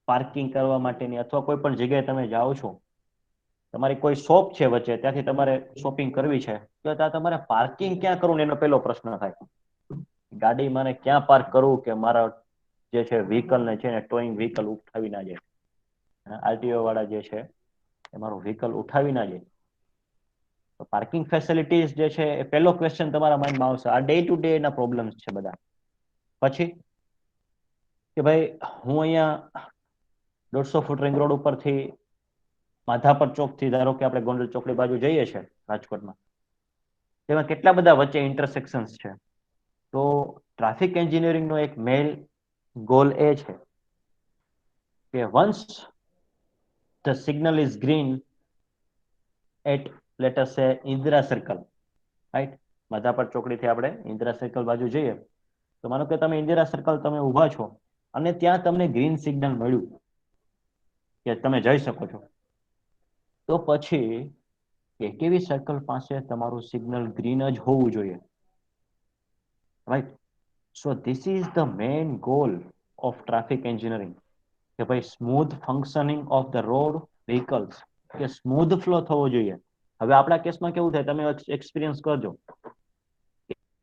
પાર્કિંગ કરવા માટેની અથવા કોઈ પણ જગ્યાએ તમે જાઓ છો, તમારી કોઈ શોપ છે વચ્ચે, ત્યાંથી તમારે શોપિંગ કરવી છે, તો ત્યાં તમારે પાર્કિંગ ક્યાં કરવું એનો પહેલો પ્રશ્ન થાય. ગાડી મારે ક્યાં પાર્ક કરવું કે મારા જે છે વ્હીકલ ને છે ને ટોઈંગ વ્હીકલ ઉઠાવી ના જાય, આરટીઓ વાળા જે છે એ મારું વ્હીકલ ઉઠાવી ના જાય. તો પાર્કિંગ ફેસિલિટીઝ જે છે એ પહેલો ક્વેશ્ચન તમારા માઇન્ડમાં આવશે. આ ડે ટુ ડે ના પ્રોબ્લેમ્સ છે બધા. પછી કે ભાઈ હું અહીંયા 150 ફૂટ રિંગ રોડ ઉપરથી માધાપર ચોકથી, ધારો કે આપણે ગોંડલ ચોકડી બાજુ જઈએ છીએ રાજકોટમાં, તેમાં કેટલા બધા વચ્ચે ઇન્ટરસેક્શન્સ છે. તો ટ્રાફિક એન્જિનિયરિંગનો એક મેઇન ગોલ એ છે કે once the signal is green at let us say Indira circle, right? Madhapar ચોકડીથી આપણે ઇન્દિરા સર્કલ બાજુ જઈએ, તો માનો કે તમે ઇન્દિરા સર્કલ તમે ઊભા છો અને ત્યાં તમને ગ્રીન સિગ્નલ મળ્યું કે તમે જઈ શકો છો, તો પછી એટીવી સર્કલ પાસે તમારું સિગ્નલ ગ્રીન જ હોવું જોઈએ, right? So this is the main goal of traffic engineering, કે ભાઈ smooth functioning of the road vehicles, કે સ્મૂથ ફ્લો થવો જોઈએ. હવે આપણા કેસમાં કેવું થાય, તમે એક્સપિરિયન્સ કરજો,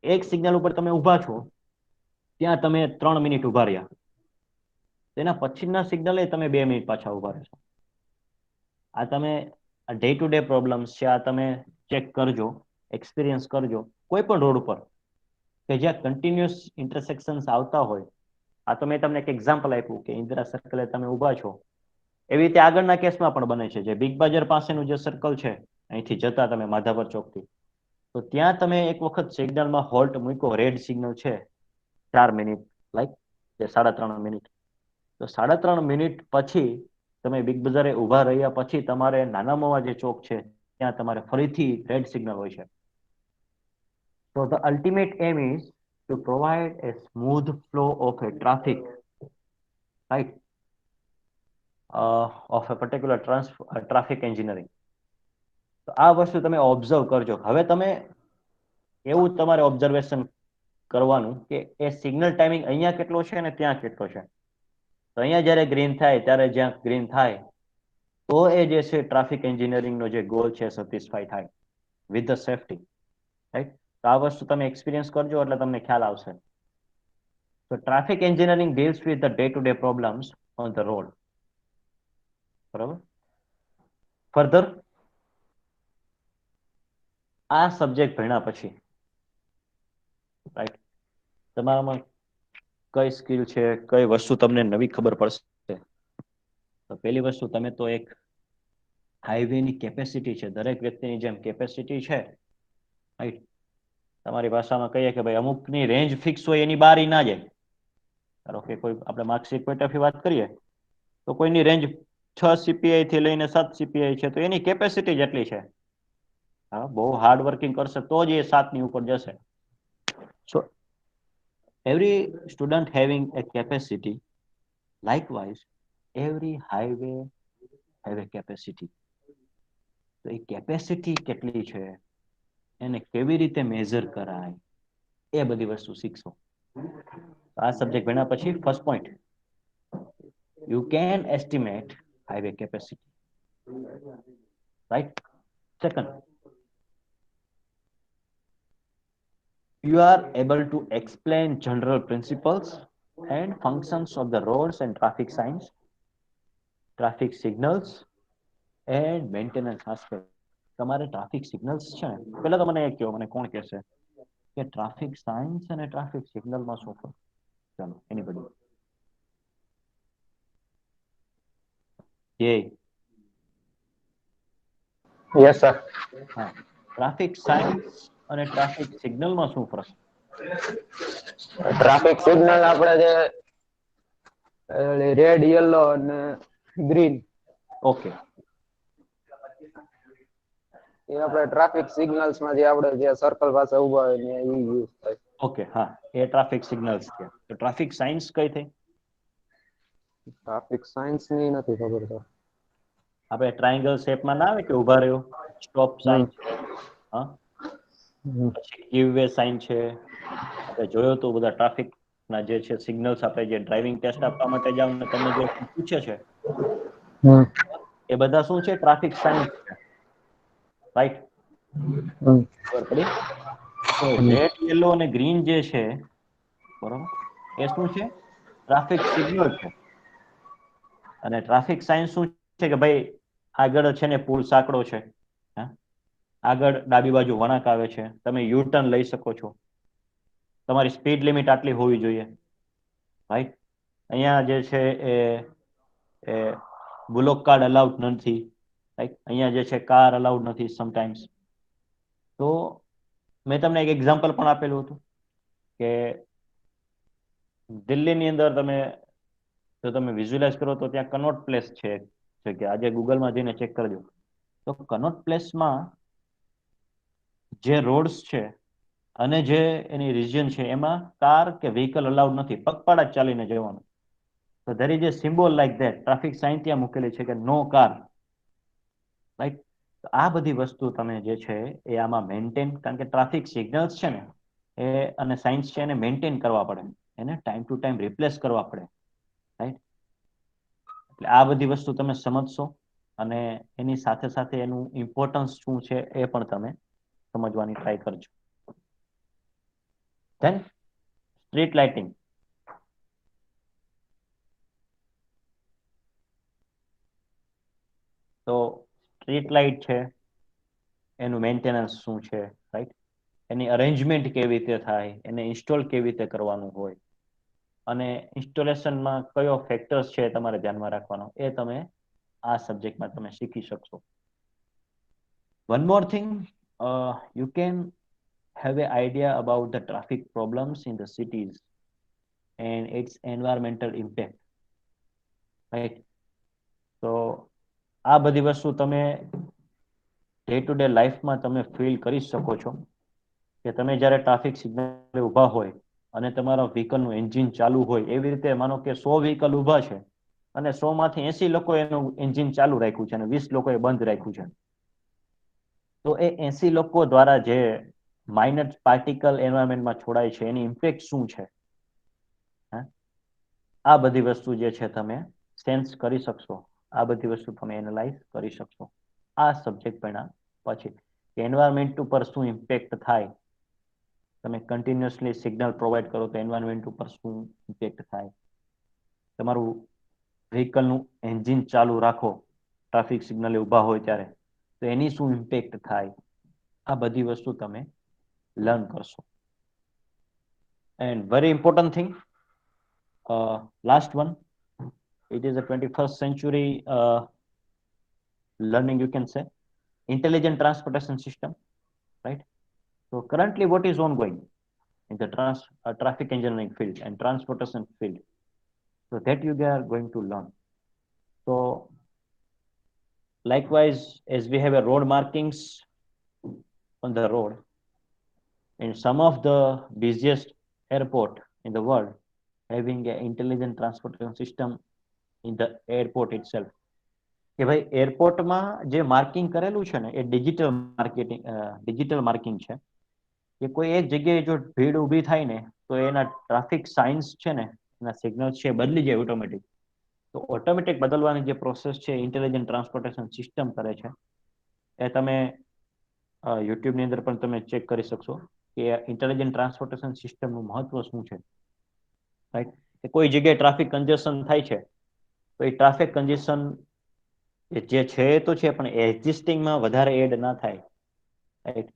એક સિગ્નલ ઉપર તમે ઊભા છો, ત્યાં તમે 3 મિનિટ ઊભા રહ્યા, તેના પછીના સિગ્નલે તમે 2 મિનિટ પાછા ઊભા રહેશો. આ તમે ડે ટુ ડે પ્રોબ્લેમ્સ છે, આ તમે ચેક કરજો, એક્સપિરિયન્સ કરજો કોઈ પણ રોડ ઉપર કે જ્યાં કન્ટિન્યુઅસ ઇન્ટરસેક્શન્સ આવતા હોય. આ તો મેં તમને એક એક્ઝામ્પલ આપ્યું કે ઇન્દિરા સર્કલે તમે ઊભા છો, એવી રીતે આગળના કેસમાં પણ બને છે. જે બિગ બજાર પાસેનું જે સર્કલ છે, અહીંથી જતા તમે માધાપર ચોકથી, તો ત્યાં તમે એક વખત સિગ્નલમાં હોલ્ટ મૂક્યો, રેડ સિગ્નલ છે 4 મિનિટ, લાઈક 3.5 મિનિટ, તો 3.5 મિનિટ પછી તમે બિગ બજારે ઊભા રહ્યા પછી તમારે નાના મોવા જે ચોક છે ત્યાં તમારે ફરીથી રેડ સિગ્નલ હોય છે. So the ultimate aim is to provide a smooth flow of a traffic, right? Of a particular traffic engineering. તો આ વસ્તુ તમે ઓબ્ઝર્વ કરજો. હવે તમે એવું તમારે ઓબ્ઝર્વેશન કરવાનું કે એ સિગ્નલ ટાઈમિંગ અહીંયા કેટલો છે અને ત્યાં કેટલો છે. તો અહીંયા જ્યારે ગ્રીન થાય ત્યારે જ્યાં ગ્રીન થાય તો એ જે છે ટ્રાફિક એન્જિનિયરિંગનો જે ગોલ છે સેટિસ્ફાઈ થાય વિથ ધ સેફટી, રાઈટ? તો આ વસ્તુ તમે એક્સપિરિયન્સ કરજો એટલે તમને ખ્યાલ આવશે. તો traffic engineering deals with the day to day problems on the road. બરાબર? ફર્ધર આ સબ્જેક્ટ ભણ્યા પછી, રાઈટ, તમારામાં કઈ સ્કિલ છે, કઈ વસ્તુ તમને નવી ખબર પડશે. તો પહેલી વસ્તુ, તમે તો એક હાઈવેની કેપેસિટી છે, દરેક વ્યક્તિની જેમ કેપેસિટી છે, રાઈટ? તમારી ભાષામાં કહીએ કે ભાઈ અમુકની રેન્જ ફિક્સ હોય, એની બહાર ના જાય. ધારો કે કોઈ આપણે માર્કશીટ પોઈન્ટ ઓફ વાત કરીએ તો કોઈની રેન્જ 6 CPI થી લઈને 7 CPI છે, તો એની કેપેસિટી જેટલી છે. હા, બહુ હાર્ડ વર્કિંગ કરશે તો જ એ 7 ની ઉપર જશે. every student having a capacity. Likewise, every highway have a capacity. તો એ કેપેસિટી કેટલી છે, એને કેવી રીતે મેઝર કરાય, એ બધી વસ્તુ શીખશો. આ સબ્જેક્ટ ભણ્યા પછી first point, you can estimate highway capacity, right? Second, you are able to explain general principles and functions of the roads and traffic signs, traffic signals and maintenance aspect. તમારે traffic signals છે ને, પહેલા તો મને એ કહો, મને કોણ કહેશે કે ટ્રાફિક સાયન્સ અને ટ્રાફિક સિગ્નલમાં શું ફરક? ચાલો, એનીબડી? Yay. Yes sir. હા, ટ્રાફિક સાયન્સ અને ટ્રાફિક સિગ્નલમાં શું ફરક? ટ્રાફિક સિગ્નલ આપણે જે રેડ, યલો અને ગ્રીન, ઓકે, એ આપણે ટ્રાફિક સિગ્નલ્સ માં જે આપણે જે સર્કલ પાસે ઉભા હોય ને એ યુઝ થાય. ઓકે, હા, એ ટ્રાફિક સિગ્નલ્સ છે. તો ટ્રાફિક સાયન્સ કઈ થઈ? ટ્રાફિક સાયન્સ ની નથી ખબર સર. આપણે ટ્રાયંગલ શેપમાં ના આવે કે ઉભા રહ્યો, સ્ટોપ સાઇન છે, હા, પછી ગીવ વે સાઇન છે. આપણે જોયો તો બધા ટ્રાફિક ના જે છે સિગ્નલ્સ, આપણે જે ડ્રાઇવિંગ ટેસ્ટ આપવા માટે જાવ ને તમને જે પૂછે છે એ બધા શું છે? ટ્રાફિક સાઇન્સ છે, રાઈટ? ખબર પડી? તો રેડ, યલો અને ગ્રીન જે છે, બરોબર, એ શું છે? ટ્રાફિક સિગ્નલ છે. અને ટ્રાફિક સાયન્સ શું છે કે ભાઈ આગળ છે ને પુલ સાંકડો છે, આગળ ડાબી બાજુ વળાંક આવે છે, તમે યુ ટર્ન લઈ શકો છો, તમારી સ્પીડ લિમિટ આટલી હોવી જોઈએ, રાઈટ? અહીંયા જે છે એ બુલોક કાર્ડ અલાઉડ નથી, રાઈટ? અહીંયા જે છે કાર અલાઉડ નથી સમટાઈમ્સ. તો મેં તમને એક એક્ઝામ્પલ પણ આપેલું હતું કે દિલ્હીની અંદર તમે જો તમે વિઝ્યુલાઇઝ કરો તો ત્યાં કનોટ પ્લેસ છે કે આજે ગૂગલમાં જઈને ચેક કરજો. તો કનોટ પ્લેસમાં જે રોડ્સ છે અને જે એની રિજિયન છે એમાં કાર કે વ્હીકલ અલાઉડ નથી, પગપાળા જ ચાલીને જવાનું. તો there is a symbol like that, traffic sign ત્યાં મૂકેલી છે કે નો કાર, રાઈટ? આ બધી વસ્તુ તમે જે છે એ આમાં મેન્ટેન, કારણ કે ટ્રાફિક સિગ્નલ્સ છે ને એ અને સાઇન્સ છે એને મેન્ટેન કરવા પડે, એને ટાઈમ ટુ ટાઈમ રિપ્લેસ કરવા પડે, રાઈટ? એટલે આ બધી વસ્તુ તમે સમજશો અને એની સાથે સાથે એનું ઇમ્પોર્ટન્સ શું છે એ પણ તમે સમજવાની ટ્રાય કરજો. Then street lighting. તો સ્ટ્રીટ લાઇટ છે, એનું મેન્ટેનન્સ શું છે, રાઈટ? એની અરેન્જમેન્ટ કેવી રીતે થાય, એને ઇન્સ્ટોલ કેવી રીતે કરવાનું હોય, અને ઇન્સ્ટોલેશનમાં કયો ફેક્ટર્સ છે તમારે ધ્યાનમાં રાખવાનો, એ તમે આ સબ્જેક્ટમાં તમે શીખી શકશો. One more thing, you can have an idea about the traffic problems in the cities and its environmental impact, right? તો આ બધી વસ્તુ તમે ડે ટુ ડે લાઈફમાં તમે ફીલ કરી શકો છો કે તમે જ્યારે ટ્રાફિક સિગ્નલ ઊભા હોય અને તમારા વ્હીકલનું એન્જિન ચાલુ હોય, એવી રીતે માનો કે 100 વ્હીકલ ઊભા છે અને 100 માંથી 80 લોકો એનું એન્જિન ચાલુ રાખ્યું છે અને 20 લોકોએ બંધ રાખ્યું છે. તો એ 80 લોકો દ્વારા જે માઇનર પાર્ટિકલ એન્વાયરમેન્ટમાં છોડાય છે એની ઇમ્પેક્ટ શું છે, આ બધી વસ્તુ જે છે તમે સેન્સ કરી શકશો, આ બધી વસ્તુ તમે એનાલાઇઝ કરી શકશો આ સબ્જેક્ટ ભણ્યા પછી. એન્વાયરમેન્ટ ઉપર શું ઇમ્પેક્ટ થાય, તમે કન્ટિન્યુઅસલી સિગ્નલ પ્રોવાઈડ કરો તો એન્વાયરમેન્ટ ઉપર શું ઇમ્પેક્ટ થાય, તમારું વ્હીકલનું એન્જિન ચાલુ રાખો ટ્રાફિક સિગ્નલે ઊભા હોય ત્યારે તો એની શું ઇમ્પેક્ટ થાય, આ બધી વસ્તુ તમે લર્ન કરશો. And very important thing, last one, it is a 21st century learning, you can say, intelligent transportation system, right? So currently what is ongoing in the traffic engineering field and transportation field, so that you are going to learn. So likewise, as we have a road markings on the road, in some of the busiest airport in the world having an intelligent transportation system in the airport itself. કે ભાઈ એરપોર્ટમાં જે marking કરેલું છે ને એ digital marking છે કે કોઈ એક જગ્યાએ જો ભીડ ઊભી થાય ને તો એના ટ્રાફિક સાઇન્સ છે ને એના સિગ્નલ્સ છે બદલી જાય ઓટોમેટિક. તો ઓટોમેટિક બદલવાની જે પ્રોસેસ છે ઇન્ટેલિજન્ટ ટ્રાન્સપોર્ટેશન સિસ્ટમ કરે છે. એ તમે યુટ્યુબની અંદર પણ તમે ચેક કરી શકશો કે ઇન્ટેલિજન્ટ ટ્રાન્સપોર્ટેશન સિસ્ટમનું મહત્વ શું છે. રાઈટ, કે કોઈ જગ્યાએ ટ્રાફિક કન્જેશન થાય છે તો એ ટ્રાફિક કન્જેશન જે છે એ તો છે પણ એક્ઝિસ્ટિંગમાં વધારે એડ ના થાય. રાઈટ,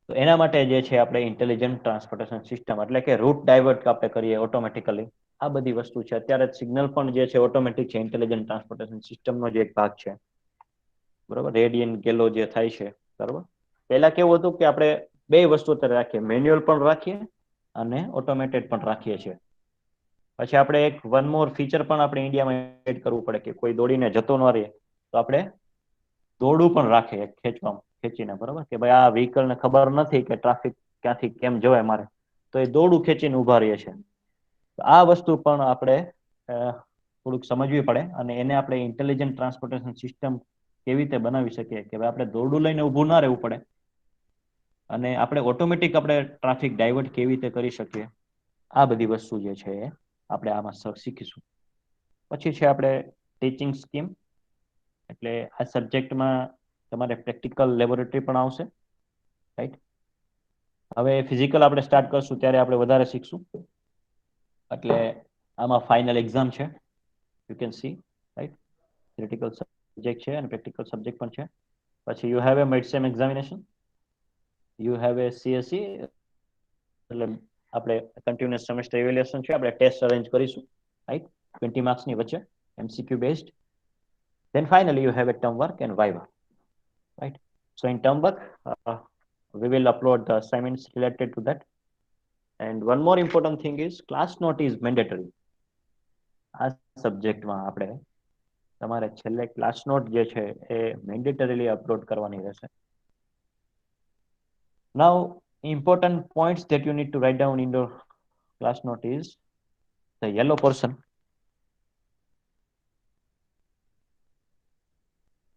તો એના માટે જે છે આપણે ઇન્ટેલિજન્ટ ટ્રાન્સપોર્ટેશન સિસ્ટમ એટલે કે રૂટ ડાયવર્ટ આપણે કરીએ ઓટોમેટિકલી. આ બધી વસ્તુ છે. અત્યારે સિગ્નલ પણ જે છે ઓટોમેટિક છે, ઇન્ટેલિજન્ટ ટ્રાન્સપોર્ટેશન સિસ્ટમનો જ એક ભાગ છે. બરોબર, રેડિયન ગેલો જે થાય છે. બરોબર, પહેલા કેવું હતું કે આપણે બે વસ્તુ અત્યારે રાખીએ, મેન્યુઅલ પણ રાખીએ અને ઓટોમેટેડ પણ રાખીએ છીએ. પછી આપણે એક વન મોર ફીચર પણ આપણે ઇન્ડિયામાં એડ કરવું પડે કે કોઈ દોડીને જતો ન રહે તો આપણે દોડું પણ રાખીએ ખેંચીને. બરોબર, કે ભાઈ આ વ્હીકલને ખબર નથી કે ટ્રાફિક ક્યાંથી કેમ જવાય મારે, તો એ દોડું ખેંચીને ઉભા રહીએ છે. આ વસ્તુ પણ આપણે થોડુંક સમજવી પડે અને એને આપણે ઇન્ટેલિજન્ટ ટ્રાન્સપોર્ટેશન સિસ્ટમ કેવી રીતે બનાવી શકીએ કે ભાઈ આપણે દોરડું લઈને ઊભું ના રહેવું પડે અને આપણે ઓટોમેટિક આપણે ટ્રાફિક ડાયવર્ટ કેવી રીતે કરી શકીએ. આ બધી વસ્તુ જે છે એ આપણે આમાં શીખીશું. પછી છે આપણે ટીચિંગ સ્કીમ, એટલે આ સબ્જેક્ટમાં તમારે પ્રેક્ટિકલ લેબોરેટરી પણ આવશે. રાઈટ, હવે ફિઝિકલ આપણે સ્ટાર્ટ કરશું ત્યારે આપણે વધારે શીખશું. એટલે આમાં ફાઇનલ એક્ઝામ છે, you can see. Right, theoretical subject છે અને પ્રેક્ટિકલ સબ્જેક્ટ પણ છે. પછી you have a mid sem examination, you have a CSE, એટલે આપણે કન્ટિન્યુઅસ સેમેસ્ટર ઇવેલ્યુએશન છે. આપણે ટેસ્ટ અરેન્જ કરીશું. રાઈટ, 20 માર્ક્સની વચ્ચે, MCQ based. Then finally you have a term work and viva. Right, so in term work we will upload the assignments related to that. And one more important thing is class note is mandatory. આ સબ્જેક્ટમાં આપણે તમારે છેલ્લે class note જે છે એ મેન્ડેટરીલી upload કરવાની રહેશે. Now important points that you need to write down in your class note is the yellow portion.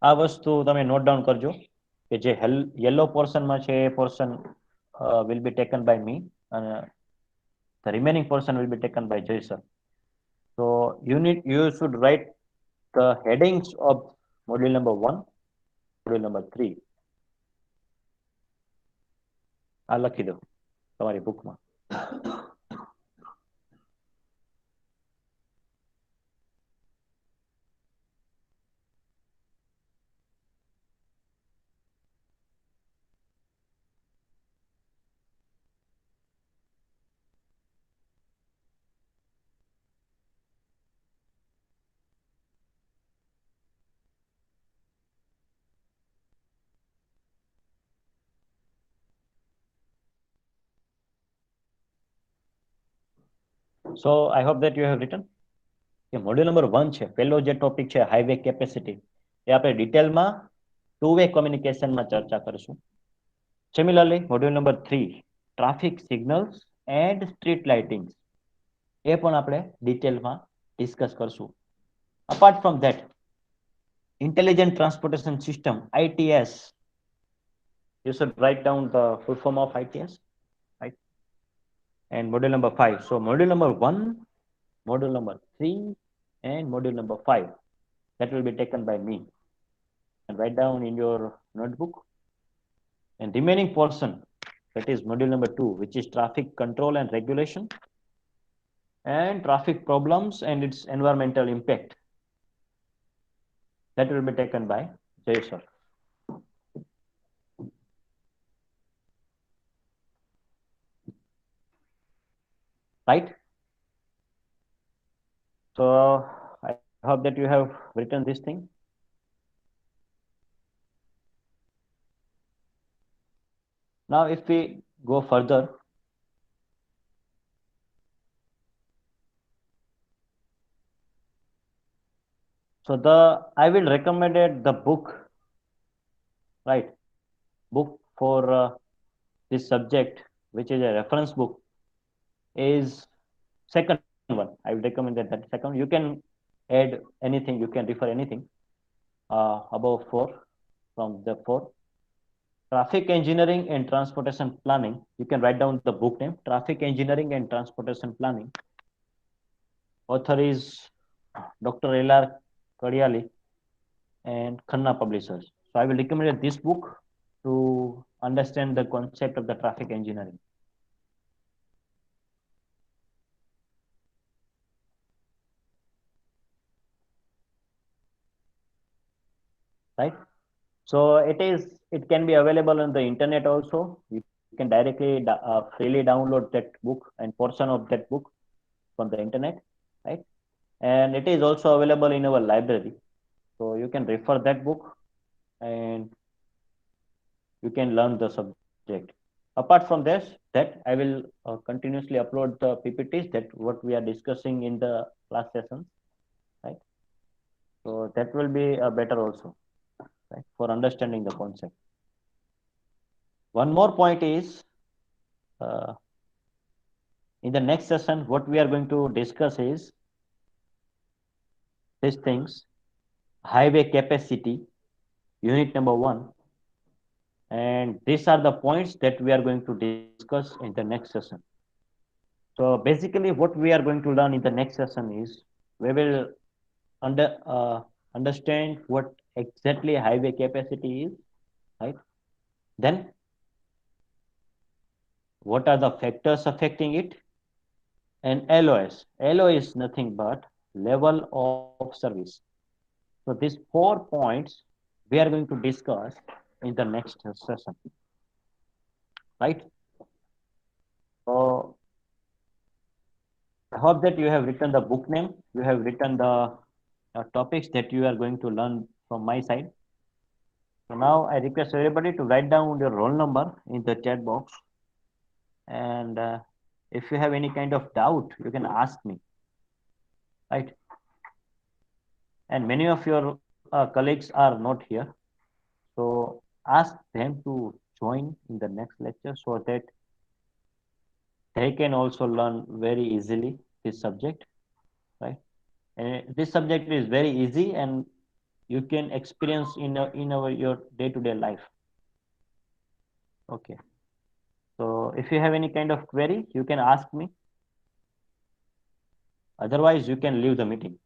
આ વસ્તુ તમે નોટ ડાઉન કરજો કે જે યલો પોર્શનમાં છે એ portion will be taken by me and the remaining portion will be taken by Jay sir. So you should write the headings of module number 1, module number 3. આ લખી દો તમારી બુકમાં. So I hope that you have written. કે module number 1 છે, પહેલો જે topic છે હાઈવે કેપેસિટી, એ આપણે ડિટેલમાં ટુ વે કોમ્યુનિકેશનમાં ચર્ચા કરીશું. Similarly module number 3 traffic signals and street lighting, એ પણ આપણે ડિટેલમાં ડિસ્કસ કરશું. Apart from that intelligent transportation system ITS, you should write down the full form of ITS, right? And module number 5. So module number 1, module number 3 and module number 5, that will be taken by me and write down in your notebook. And remaining portion, that is module number 2, which is traffic control and regulation and traffic problems and its environmental impact, that will be taken by Jay sir. Right, so I hope that you have written this thing. Now if we go further, so I will recommend the book, right, book for this subject, which is a reference book. is second one. I would recommend that second. You can add anything, you can refer anything above 4 from the 4. Traffic engineering and transportation planning. You can write down the book name, Traffic Engineering and Transportation Planning. Author is Dr. L.R. Kadiali and Khanna Publishers. So I will recommend this book to understand the concept of the traffic engineering. Right? So it can be available on the internet also. You can directly freely download that book and portion of that book from the internet, right? And it is also available in our library. So you can refer that book and you can learn the subject. Apart from this, that I will continuously upload the PPTs that what we are discussing in the class sessions, right? So that will be better also, right, for understanding the concept. One more point is, in the next session, what we are going to discuss is these things: highway capacity, unit number 1. And these are the points that we are going to discuss in the next session. So basically what we are going to learn in the next session is we will understand what exactly highway capacity is, right? Then what are the factors affecting it? And LOS. LO is nothing but level of service. So these 4 points we are going to discuss in the next session, right? So I hope that you have written the book name, you have written the topics that you are going to learn from my side. So now I request everybody to write down your roll number in the chat box. And if you have any kind of doubt, you can ask me, right? And many of your colleagues are not here. So ask them to join in the next lecture so that they can also learn very easily this subject, right? And this subject is very easy and you can experience in your day-to-day life. Okay. So if you have any kind of query, you can ask me. Otherwise, you can leave the meeting.